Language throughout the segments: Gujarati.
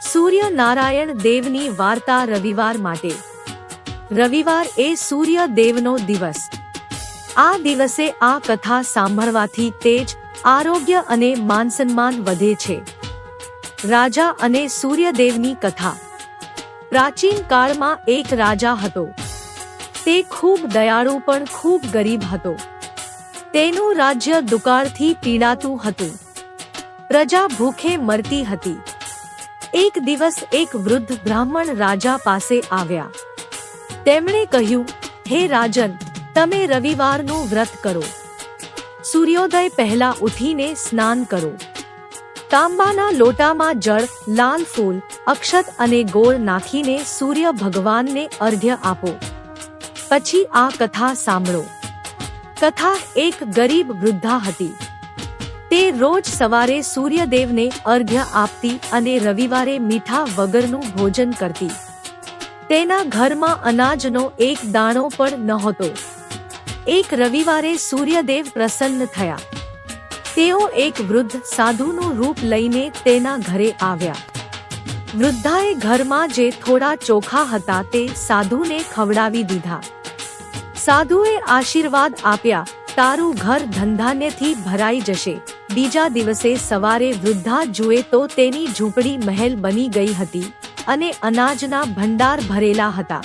સૂર્ય નારાયણ દેવની વાર્તા રવિવાર માટે। રવિવાર એ સૂર્ય દેવનો દિવસ। આ દિવસે આ કથા સાંભળવાથી તેજ, આરોગ્ય અને માનસન્માન વધે છે। રાજા અને સૂર્યદેવની કથા। પ્રાચીન કાળમાં એક રાજા હતો। તે ખૂબ દયાળુ પણ ખૂબ ગરીબ હતો। તેનું રાજ્ય દુકાળથી પીડાતું હતું। પ્રજા ભૂખે મરતી હતી। એક દિવસ એક વૃદ્ધ બ્રાહ્મણ રાજા પાસે આવ્યા। તેમણે કહ્યું, હે રાજન, તમે રવિવારનું વ્રત કરો। સૂર્યોદય પહેલા ઉઠીને સ્નાન કરો। તાંબાના લોટામાં જળ, લાલ ફૂલ, અક્ષત અને ગોળ નાખીને સૂર્ય ભગવાનને અર્ઘ્ય આપો। પછી આ કથા સાંભળો। કથા એક ગરીબ વૃદ્ધા હતી। તે રોજ સવારે સૂર્યદેવને અર્ઘ્ય આપતી અને રવિવારે મીઠા વગરનું ભોજન કરતી। તેના ઘરમાં અનાજનો એક દાણો પણ નહોતો। એક રવિવારે સૂર્યદેવ પ્રસન્ન થયા। તેઓ એક વૃદ્ધ સાધુનું રૂપ લઈને તેના ઘરે આવ્યા। વૃદ્ધાએ ઘરમાં જે થોડા ચોખા હતા તે સાધુને ખવડાવી દીધા। સાધુએ આશીર્વાદ આપ્યા, તારું ઘર ધનધાન્યથી ભરાઈ જશે। બીજા દિવસે સવારે વૃદ્ધા જુએ તો તેની ઝૂંપડી મહેલ બની ગઈ હતી અને અનાજના ભંડાર ભરેલા હતા।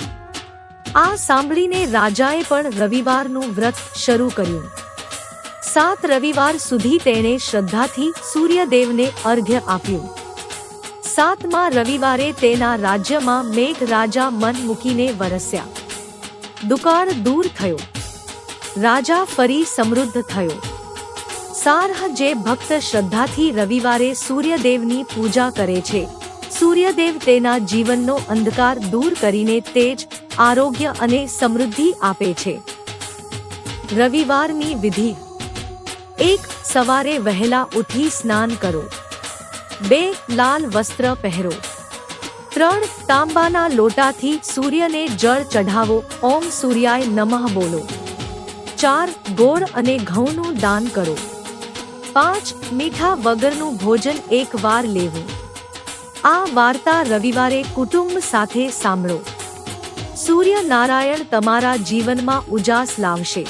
આ સાંભળીને રાજાએ પણ રવિવારનું વ્રત શરૂ કર્યું। 7 રવિવાર સુધી તેણે શ્રદ્ધાથી સૂર્યદેવને અર્ઘ્ય આપ્યું। 7મા રવિવારે તેના રાજ્યમાં મેઘ રાજા મન મૂકીને વરસ્યા। દુકાળ દૂર થયો। રાજા ફરી સમૃદ્ધ થયો। સારહ જે ભક્ત શ્રદ્ધાથી રવિવારે સૂર્યદેવની પૂજા કરે છે, સૂર્યદેવ તેના જીવનનો અંધકાર દૂર કરીને તેજ, આરોગ્ય અને સમૃદ્ધિ આપે છે। રવિવારની વિધિ। 1. સવારે વહેલા ઉઠી સ્નાન કરો। 2. લાલ વસ્ત્ર પહેરો। 3. તાંબાના લોટાથી સૂર્યને જળ ચઢાવો, ઓમ સૂર્યાય નમઃ બોલો। 4. ગોળ અને ઘઉંનું દાન કરો। 5. મીઠા વગરનું ભોજન એક વાર લેવું। આ વાર્તા રવિવારે કુટુંબ સાથે સાંભળો। સૂર્ય નારાયણ તમારા જીવનમાં ઉજાસ લાવશે।